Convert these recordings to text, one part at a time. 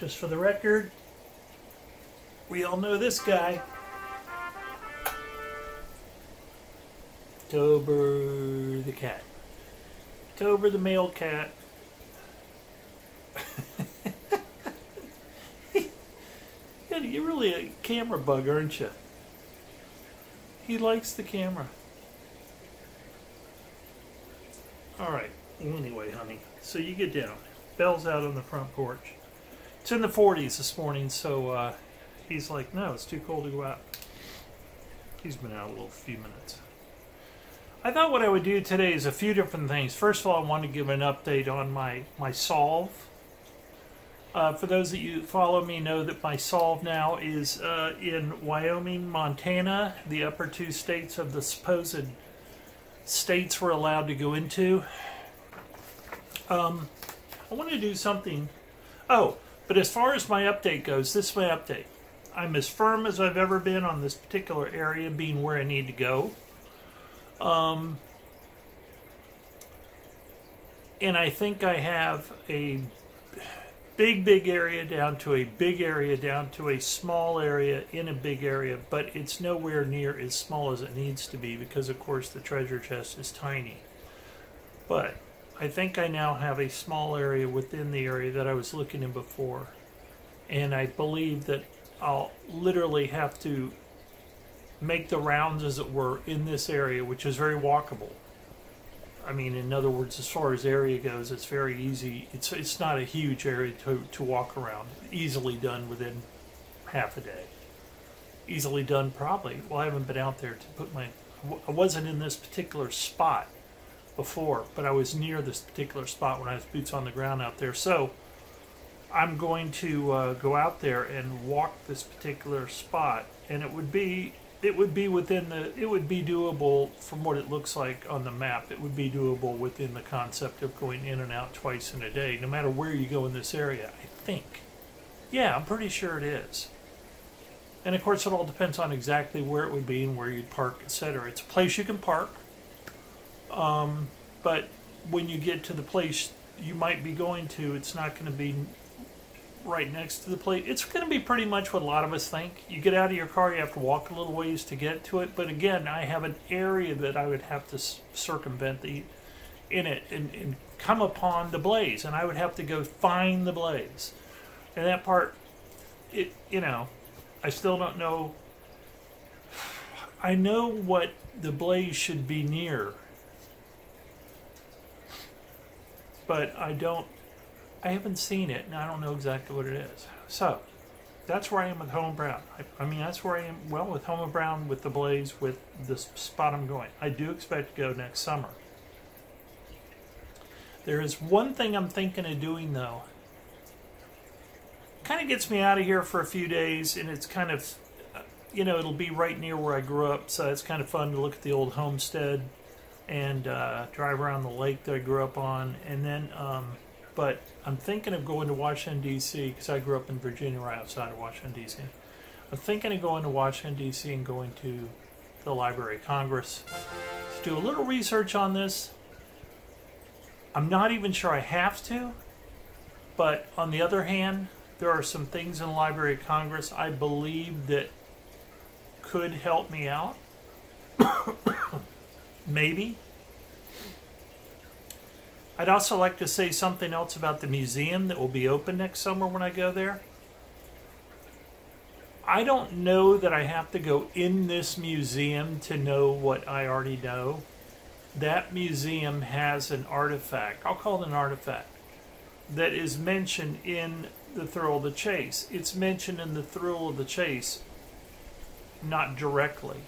just for the record, we all know this guy. Tober the cat. Tober the male cat. You're really a camera bug, aren't you? He likes the camera. Alright, anyway, honey. So you get down. Belle's out on the front porch. It's in the 40s this morning, so he's like, no, it's too cold to go out. He's been out a little few minutes. I thought what I would do today is a few different things. First of all, I want to give an update on my solve. For those that you follow me know that my solve now is in Wyoming, Montana, the upper two states of the supposed states we're allowed to go into. I want to do something. Oh, but as far as my update goes, this is my update. I'm as firm as I've ever been on this particular area being where I need to go. And I think I have a big area down to a big area down to a small area in a big area, but it's nowhere near as small as it needs to be because, of course, the treasure chest is tiny. But I think I now have a small area within the area that I was looking in before. And I believe that I'll literally have to make the rounds, as it were, in this area, which is very walkable. I mean, in other words, as far as area goes, it's very easy. It's not a huge area to walk around. Easily done within half a day. Easily done probably. Well, I haven't been out there to put my... I wasn't in this particular spot before, but I was near this particular spot when I was boots on the ground out there. So I'm going to go out there and walk this particular spot, and it would be within the, it would be doable from what it looks like on the map. It would be doable within the concept of going in and out twice in a day, no matter where you go in this area, I think. Yeah, I'm pretty sure it is. And of course, it all depends on exactly where it would be and where you'd park, etc. It's a place you can park, but when you get to the place you might be going to, it's not going to be right next to the place. It's going to be pretty much what a lot of us think. You get out of your car, you have to walk a little ways to get to it. But again, I have an area that I would have to circumvent in it and come upon the blaze, and I would have to go find the blaze. And that part, I still don't know. I know what the blaze should be near, but I haven't seen it, and I don't know exactly what it is. So, that's where I am with Home Brown. I mean, that's where I am, well, with Home Brown, with the blaze, with the spot I'm going. I do expect to go next summer. There is one thing I'm thinking of doing, though. Kind of gets me out of here for a few days, and it's kind of, it'll be right near where I grew up, so it's kind of fun to look at the old homestead and drive around the lake that I grew up on, and then, but I'm thinking of going to Washington, D.C., because I grew up in Virginia, right outside of Washington, D.C. I'm thinking of going to Washington, D.C. and going to the Library of Congress to do a little research on this. I'm not even sure I have to, but on the other hand, there are some things in the Library of Congress I believe that could help me out. Maybe. I'd also like to say something else about the museum that will be open next summer when I go there. I don't know that I have to go in this museum to know what I already know. That museum has an artifact, I'll call it an artifact, that is mentioned in The Thrill of the Chase. It's mentioned in The Thrill of the Chase, not directly.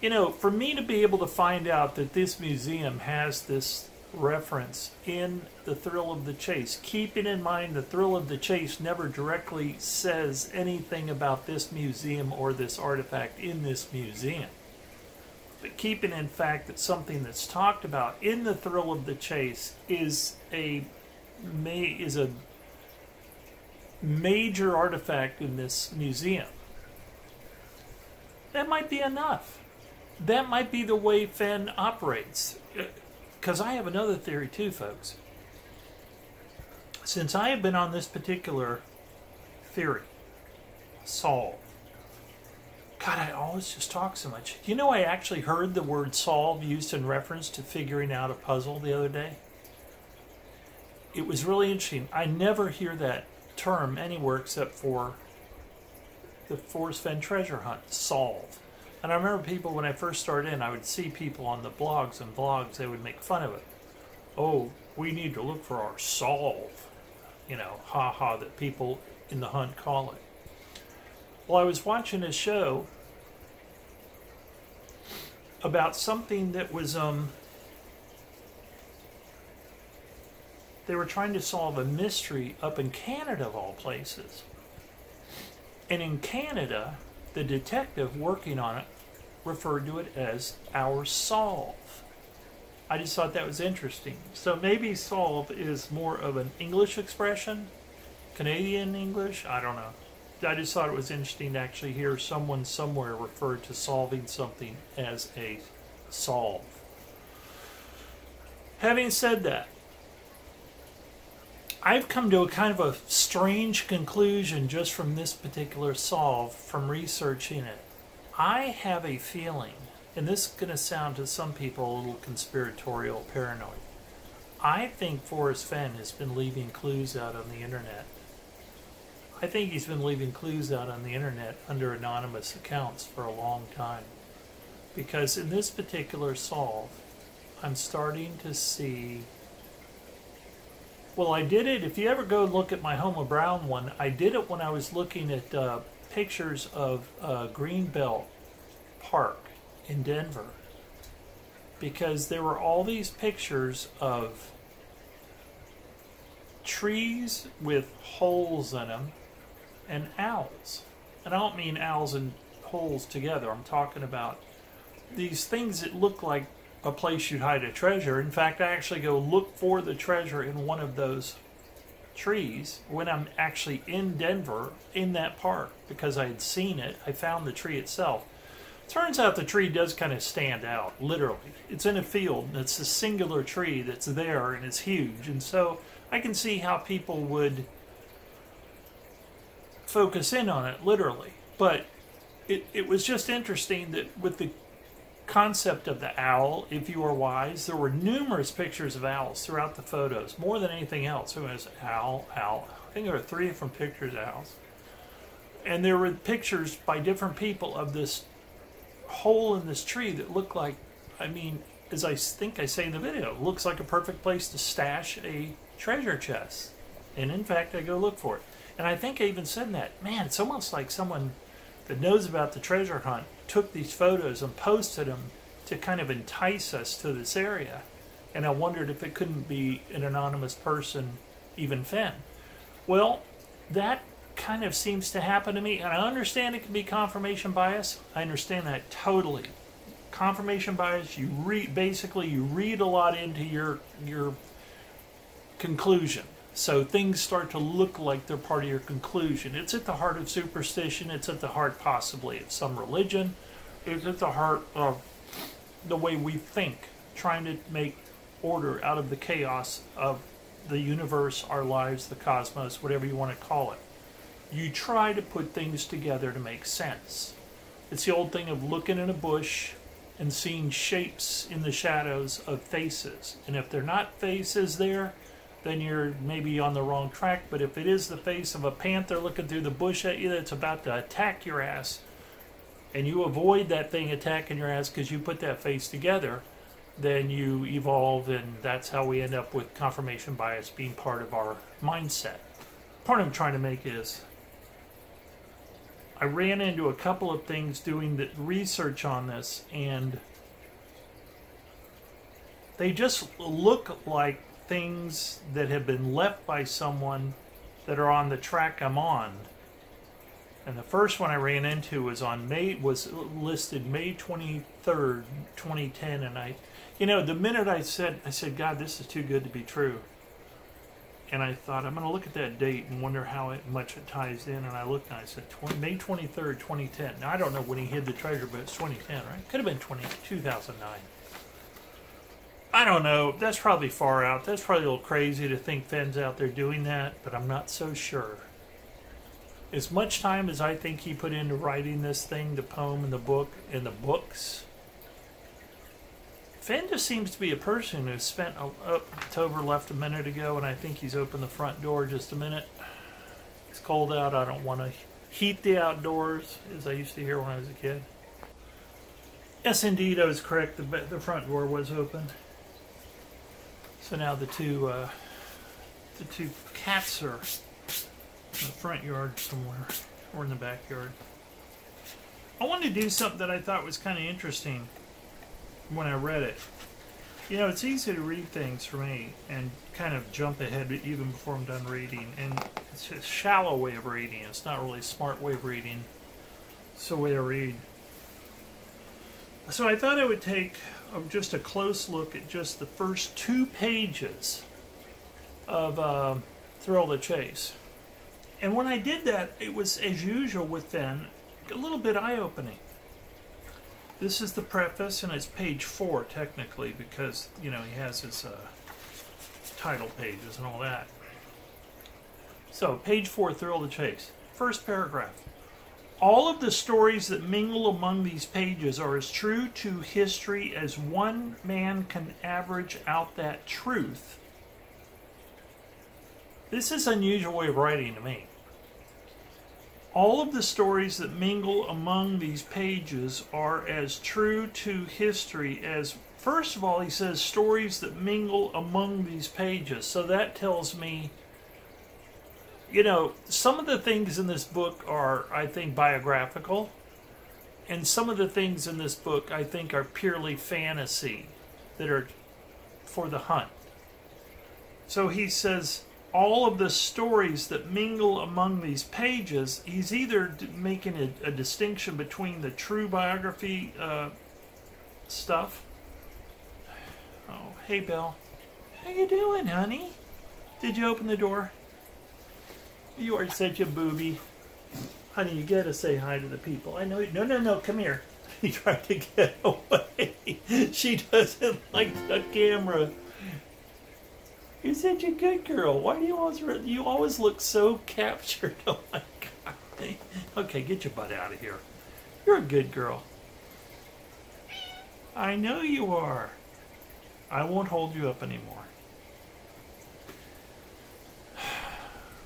For me to be able to find out that this museum has this reference in The Thrill of the Chase, keeping in mind The Thrill of the Chase never directly says anything about this museum or this artifact in this museum, but keeping in fact that something that's talked about in The Thrill of the Chase is a major artifact in this museum. That might be enough. That might be the way Fenn operates. Because I have another theory too, folks. Since I have been on this particular theory. Solve. God, I always just talk so much. You know, I actually heard the word solve used in reference to figuring out a puzzle the other day. It was really interesting. I never hear that term anywhere except for the Forrest Fenn treasure hunt, solve. And I remember people, when I first started in, I would see people on the blogs and vlogs, they would make fun of it. Oh, we need to look for our solve. You know, ha-ha, that people in the hunt call it. Well, I was watching a show about something that was, they were trying to solve a mystery up in Canada, of all places. And in Canada, the detective working on it referred to it as our solve. I just thought that was interesting. So maybe solve is more of an English expression, Canadian English, I don't know. I just thought it was interesting to actually hear someone somewhere refer to solving something as a solve. Having said that, I've come to a kind of a strange conclusion just from this particular solve, from researching it. I have a feeling, and this is going to sound to some people a little conspiratorial, paranoid. I think Forrest Fenn has been leaving clues out on the internet. I think he's been leaving clues out on the internet under anonymous accounts for a long time. Because in this particular solve, I'm starting to see... Well, I did it, if you ever go look at my Homer Brown one, I did it when I was looking at pictures of Greenbelt Park in Denver. Because there were all these pictures of trees with holes in them and owls. And I don't mean owls and holes together. I'm talking about these things that look like a place you'd hide a treasure. In fact, I actually go look for the treasure in one of those trees when I'm actually in Denver, in that park, because I had seen it. I found the tree itself. Turns out the tree does kind of stand out, literally. It's in a field, and it's a singular tree that's there, and it's huge. And so I can see how people would focus in on it, literally. But it was just interesting that with the concept of the owl, if you are wise, there were numerous pictures of owls throughout the photos, more than anything else. It was owl. I think there were 3 different pictures of owls. And there were pictures by different people of this hole in this tree that looked like, I mean, as I think I say in the video, it looks like a perfect place to stash a treasure chest. And in fact, I go look for it. And I think I even said that, man, it's almost like someone that knows about the treasure hunt took these photos and posted them to kind of entice us to this area. And I wondered if it couldn't be an anonymous person, even Fenn. Well, that kind of seems to happen to me, and I understand it can be confirmation bias. I understand that totally. Confirmation bias, you read a lot into your conclusion. So things start to look like they're part of your conclusion. It's at the heart of superstition. It's at the heart possibly of some religion. It's at the heart of the way we think, trying to make order out of the chaos of the universe, our lives, the cosmos, whatever you want to call it. You try to put things together to make sense. It's the old thing of looking in a bush and seeing shapes in the shadows of faces. And if they're not faces there, then you're maybe on the wrong track. But if it is the face of a panther looking through the bush at you that's about to attack your ass, and you avoid that thing attacking your ass because you put that face together, then you evolve, and that's how we end up with confirmation bias being part of our mindset. The point I'm trying to make is, I ran into a couple of things doing the research on this, and they just look like things that have been left by someone that are on the track I'm on. And the first one I ran into was listed May 23rd, 2010, and the minute I said, God, this is too good to be true. And I thought, I'm going to look at that date and wonder how much it ties in. And I looked and I said, May 23rd, 2010. Now, I don't know when he hid the treasure, but it's 2010, right? Could have been 2009. I don't know. That's probably far out. That's probably a little crazy to think Fenn's out there doing that, but I'm not so sure. as much time as I think he put into writing this thing, the poem and the book and the books, Fenn just seems to be a person who spent October left a minute ago, and I think he's opened the front door just a minute. It's cold out. I don't want to heat the outdoors, as I used to hear when I was a kid. Yes, indeed, I was correct. The front door was open. So now the two cats are in the front yard somewhere, or in the backyard. I wanted to do something that I thought was kind of interesting when I read it. You know, it's easy to read things for me and kind of jump ahead even before I'm done reading. And it's a shallow way of reading. It's not really a smart way of reading. It's the way I read. So I thought I would take just a close look at just the first 2 pages of Thrill the Chase. And when I did that, it was, as usual with Fenn, a little bit eye-opening. This is the preface, and it's page 4, technically, because, you know, he has his title pages and all that. So, page 4, Thrill the Chase. First paragraph. All of the stories that mingle among these pages are as true to history as one man can average out that truth. This is an unusual way of writing to me. All of the stories that mingle among these pages are as true to history as, first of all, he says stories that mingle among these pages. So that tells me, you know, some of the things in this book are, I think, biographical. And some of the things in this book, I think, are purely fantasy that are for the hunt. So he says, all of the stories that mingle among these pages, he's either making a distinction between the true biography stuff. Oh, hey, Belle. How you doing, honey? Did you open the door? You are such a booby. Honey, you gotta say hi to the people. I know. No, come here. He tried to get away. She doesn't like the camera. You're such a good girl. Why do you always look so captured? Oh my God. Okay, get your butt out of here. You're a good girl. I know you are. I won't hold you up anymore.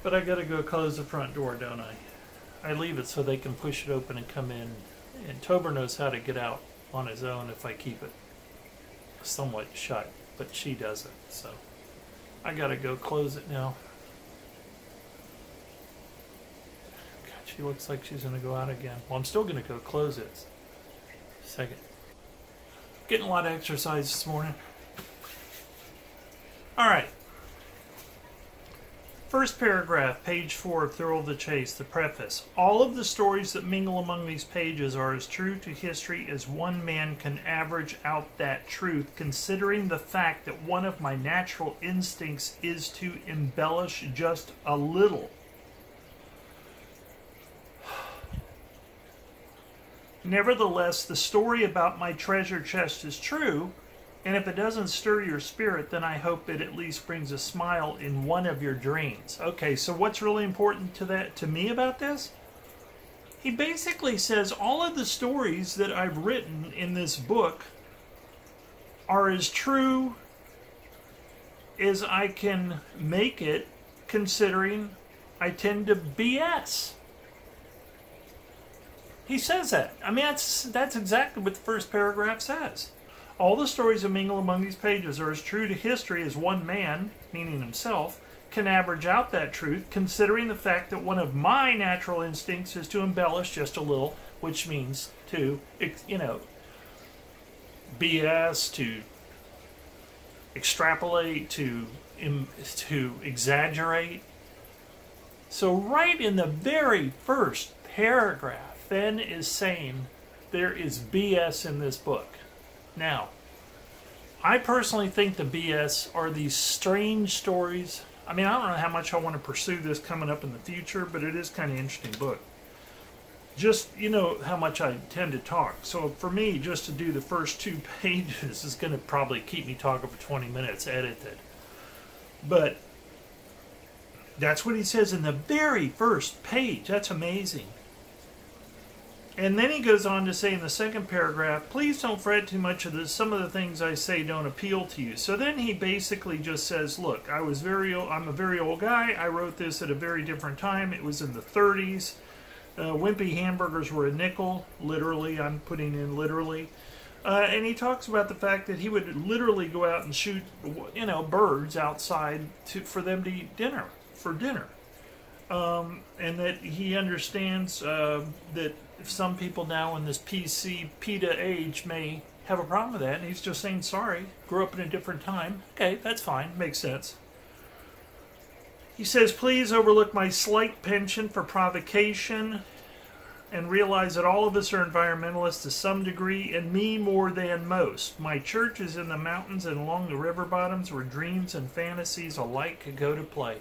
But I gotta go close the front door, don't I? I leave it so they can push it open and come in. And Tober knows how to get out on his own if I keep it somewhat shut, but she doesn't, so I gotta go close it now. God, she looks like she's gonna go out again. Well, I'm still gonna go close it. Second. Getting a lot of exercise this morning. Alright. First paragraph, page 4 of Thrill the Chase, the preface. All of the stories that mingle among these pages are as true to history as one man can average out that truth, considering the fact that one of my natural instincts is to embellish just a little. Nevertheless, the story about my treasure chest is true, and if it doesn't stir your spirit, then I hope it at least brings a smile in one of your dreams. Okay, so what's really important to me about this? He basically says all of the stories that I've written in this book are as true as I can make it, considering I tend to BS. He says that. I mean, that's exactly what the first paragraph says. All the stories that mingle among these pages are as true to history as one man, meaning himself, can average out that truth, considering the fact that one of my natural instincts is to embellish just a little, which means to, you know, BS, to extrapolate, to exaggerate. So right in the very first paragraph, Fenn is saying there is BS in this book. Now, I personally think the BS are these strange stories. I mean, I don't know how much I want to pursue this coming up in the future, but it is kind of an interesting book. Just, you know, how much I tend to talk. So for me, just to do the first 2 pages is going to probably keep me talking for 20 minutes edited. But That's what he says in the very first page. That's amazing. And then he goes on to say in the second paragraph, please don't fret too much of this. Some of the things I say don't appeal to you. So then he basically just says, look, I'm a very old guy. I wrote this at a very different time. It was in the 30s. Wimpy hamburgers were a nickel. Literally, I'm putting in literally. And he talks about the fact that he would literally go out and shoot, birds outside for them to eat for dinner. And that he understands that some people now in this PETA age may have a problem with that, and he's just saying, sorry, grew up in a different time. Okay, that's fine, makes sense. He says, please overlook my slight penchant for provocation and realize that all of us are environmentalists to some degree, and me more than most. My church is in the mountains and along the river bottoms where dreams and fantasies alike could go to play.